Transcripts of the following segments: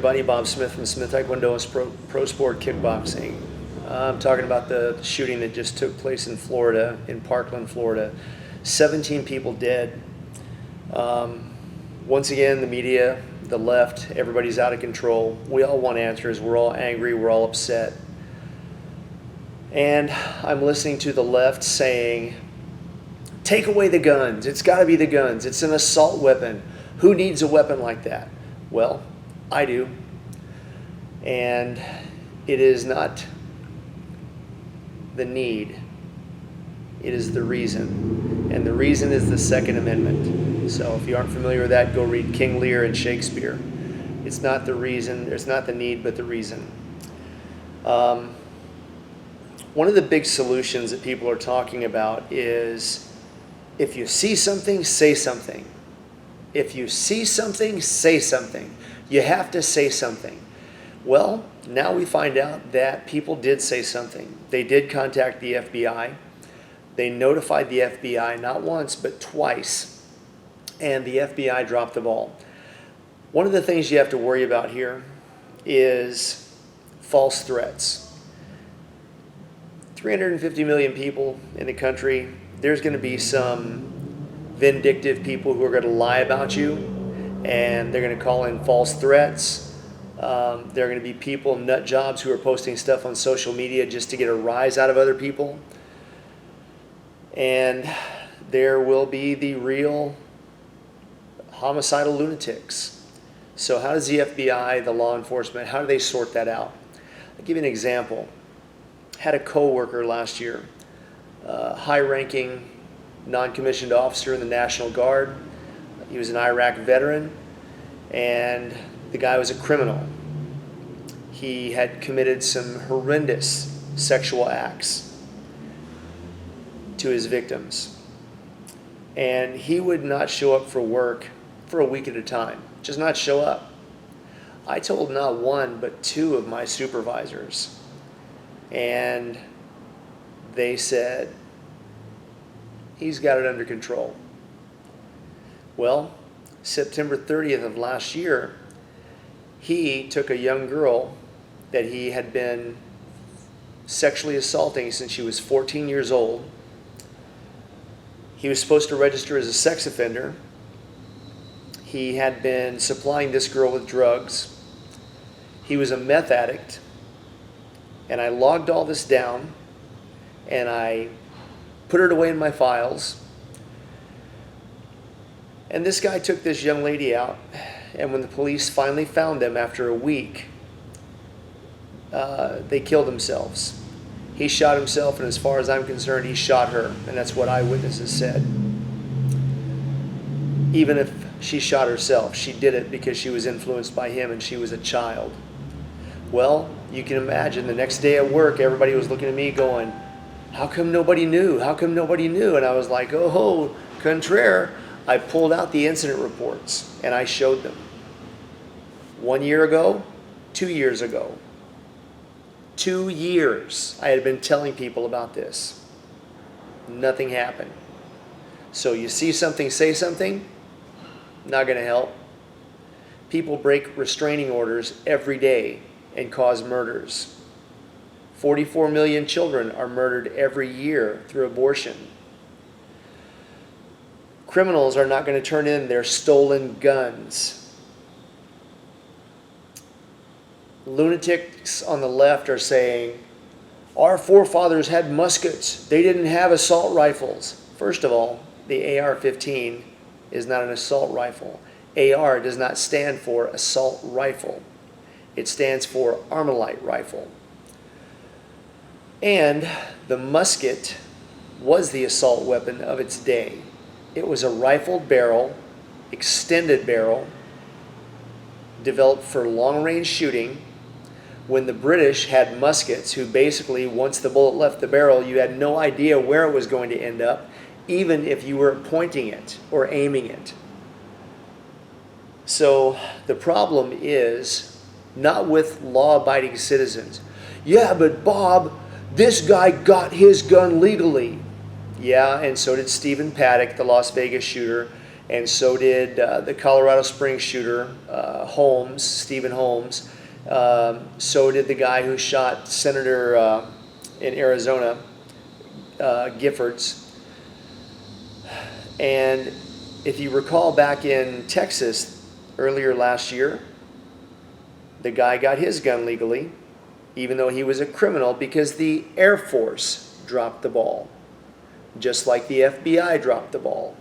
Buddy Bob Smith from Smith Taekwondo and Pro Sport Kickboxing. I'm talking about the shooting that just took place in Florida, in Parkland, Florida. 17 people dead. Once again, the media, the left, everybody's out of control. We all want answers. We're all angry. We're all upset. And I'm listening to the left saying, take away the guns. It's got to be the guns. It's an assault weapon. Who needs a weapon like that? Well, I do. And it is not the need. It is the reason. And the reason is the Second Amendment. So if you aren't familiar with that, go read King Lear and Shakespeare. It's not the reason, it's not the need, but the reason. One of the big solutions that people are talking about is if you see something, say something. If you see something, say something. You have to say something. Well, now we find out that people did say something. They did contact the FBI. They notified the FBI not once, but twice. And the FBI dropped the ball. One of the things you have to worry about here is false threats. 350 million people in the country. There's going to be some vindictive people who are going to lie about you, and they're going to call in false threats. There are going to be people, nut jobs, who are posting stuff on social media just to get a rise out of other people. And there will be the real homicidal lunatics. So how does the FBI, the law enforcement, how do they sort that out? I'll give you an example. Had a coworker last year, high-ranking non-commissioned officer in the National Guard. He was an Iraq veteran, and the guy was a criminal. He had committed some horrendous sexual acts to his victims. And he would not show up for work for a week at a time, just not show up. I told not one, but two of my supervisors, and they said, he's got it under control. Well, September 30th of last year, he took a young girl that he had been sexually assaulting since she was 14 years old. He was supposed to register as a sex offender. He had been supplying this girl with drugs. He was a meth addict. And I logged all this down, and I put it away in my files. And this guy took this young lady out, and when the police finally found them after a week, they killed themselves. He shot himself, and as far as I'm concerned, he shot her, and that's what eyewitnesses said. Even if she shot herself, she did it because she was influenced by him and she was a child. Well, you can imagine the next day at work, everybody was looking at me going, how come nobody knew? How come nobody knew? And I was like, oh, contraire. I pulled out the incident reports and I showed them. 1 year ago, 2 years ago. 2 years I had been telling people about this. Nothing happened. So you see something, say something, not going to help. People break restraining orders every day and cause murders. 44 million children are murdered every year through abortion. Criminals are not going to turn in their stolen guns. Lunatics on the left are saying, our forefathers had muskets. They didn't have assault rifles. First of all, the AR-15 is not an assault rifle. AR does not stand for assault rifle. It stands for Armalite rifle. And the musket was the assault weapon of its day. It was a rifled barrel, extended barrel, developed for long-range shooting. When the British had muskets, who basically, once the bullet left the barrel, you had no idea where it was going to end up, even if you were pointing it or aiming it. So the problem is not with law-abiding citizens. Yeah, but Bob, this guy got his gun legally. Yeah, and so did Stephen Paddock, the Las Vegas shooter, and so did the Colorado Springs shooter, Holmes, Stephen Holmes. So did the guy who shot Senator in Arizona, Giffords. And if you recall back in Texas earlier last year, the guy got his gun legally, even though he was a criminal, because the Air Force dropped the ball, just like the FBI dropped the ball.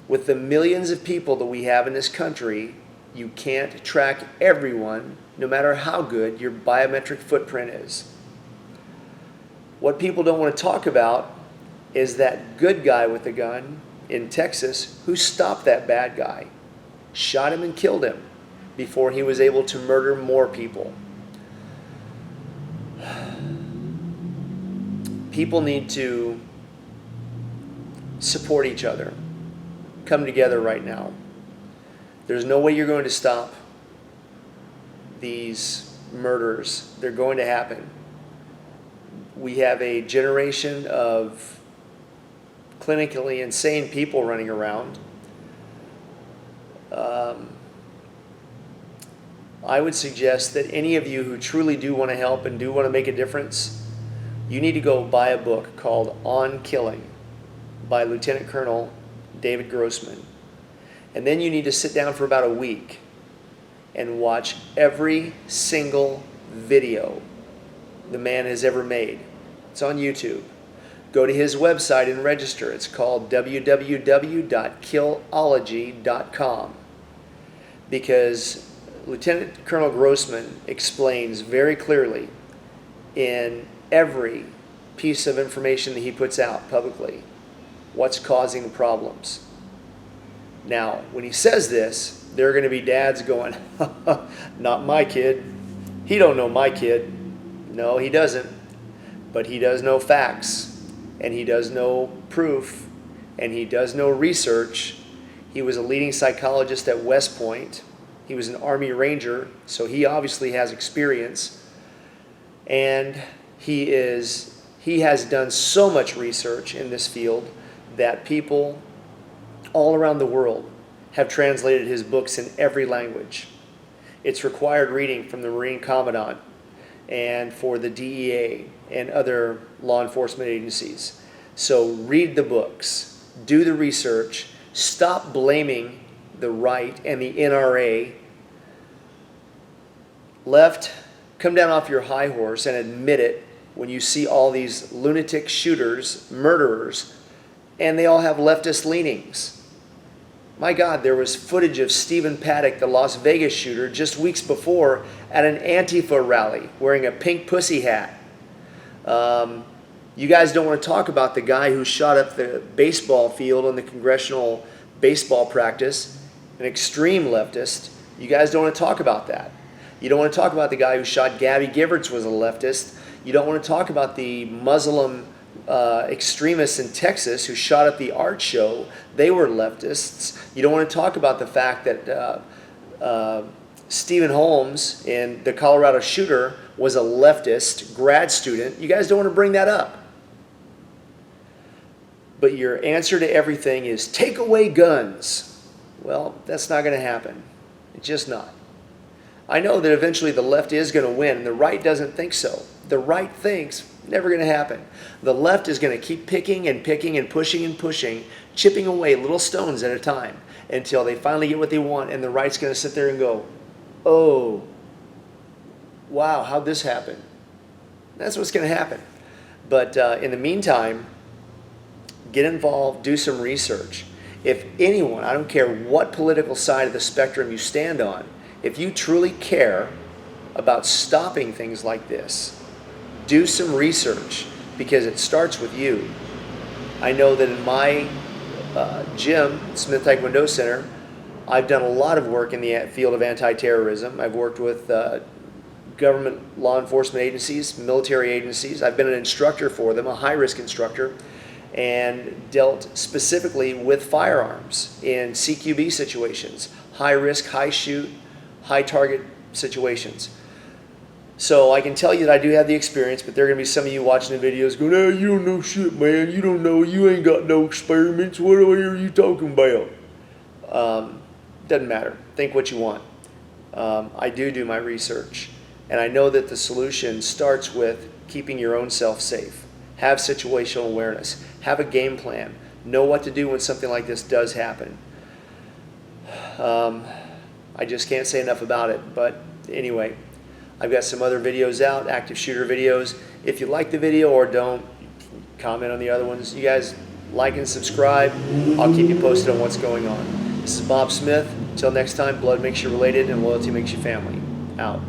With the millions of people that we have in this country, you can't track everyone, no matter how good your biometric footprint is. What people don't want to talk about is that good guy with the gun in Texas who stopped that bad guy, shot him and killed him before he was able to murder more people. People need to support each other, come together right now. There's no way you're going to stop these murders. They're going to happen. We have a generation of clinically insane people running around. I would suggest that any of you who truly do want to help and do want to make a difference, you need to go buy a book called On Killing by Lieutenant Colonel David Grossman. And then you need to sit down for about a week and watch every single video the man has ever made. It's on YouTube. Go to his website and register. It's called www.killology.com, because Lieutenant Colonel Grossman explains very clearly in every piece of information that he puts out publicly what's causing the problems. Now, when he says this, there are going to be dads going, not my kid. He don't know my kid. No, he doesn't. But he does know facts, and he does know proof, and he does know research. He was a leading psychologist at West Point. He was an Army Ranger, so he obviously has experience. And he has done so much research in this field that people all around the world have translated his books in every language. It's required reading from the Marine Commandant and for the DEA and other law enforcement agencies. So read the books, do the research, stop blaming the right and the NRA. Left, come down off your high horse and admit it when you see all these lunatic shooters, murderers, and they all have leftist leanings. My God, there was footage of Stephen Paddock, the Las Vegas shooter, just weeks before at an Antifa rally wearing a pink pussy hat. You guys don't want to talk about the guy who shot up the baseball field on the congressional baseball practice, an extreme leftist. You guys don't want to talk about that. You don't want to talk about the guy who shot Gabby Giffords was a leftist. You don't want to talk about the Muslim extremists in Texas who shot up the art show. They were leftists. You don't want to talk about the fact that Stephen Holmes, in the Colorado shooter, was a leftist grad student. You guys don't want to bring that up. But your answer to everything is take away guns. Well, that's not going to happen. It's just not. I know that eventually the left is going to win, and the right doesn't think so. The right thinks never going to happen. The left is going to keep picking and picking and pushing, chipping away little stones at a time until they finally get what they want, and the right's going to sit there and go, oh, wow, how'd this happen? That's what's going to happen. But in the meantime, get involved, do some research. If anyone, I don't care what political side of the spectrum you stand on, if you truly care about stopping things like this, do some research, because it starts with you. I know that in my gym, Smith Taekwondo Center, I've done a lot of work in the field of anti-terrorism. I've worked with government law enforcement agencies, military agencies. I've been an instructor for them, a high-risk instructor, and dealt specifically with firearms in CQB situations, high-risk, high-shoot, high-target situations. So I can tell you that I do have the experience, but there are going to be some of you watching the videos going, "Oh, you don't know shit, man. You don't know. You ain't got no experiments. What are you talking about?" Doesn't matter. Think what you want. I do my research, and I know that the solution starts with keeping your own self safe. Have situational awareness. Have a game plan. Know what to do when something like this does happen. I just can't say enough about it. But anyway, I've got some other videos out, active shooter videos. If you like the video or don't, comment on the other ones. You guys like and subscribe. I'll keep you posted on what's going on. This is Bob Smith. Until next time, blood makes you related and loyalty makes you family. Out.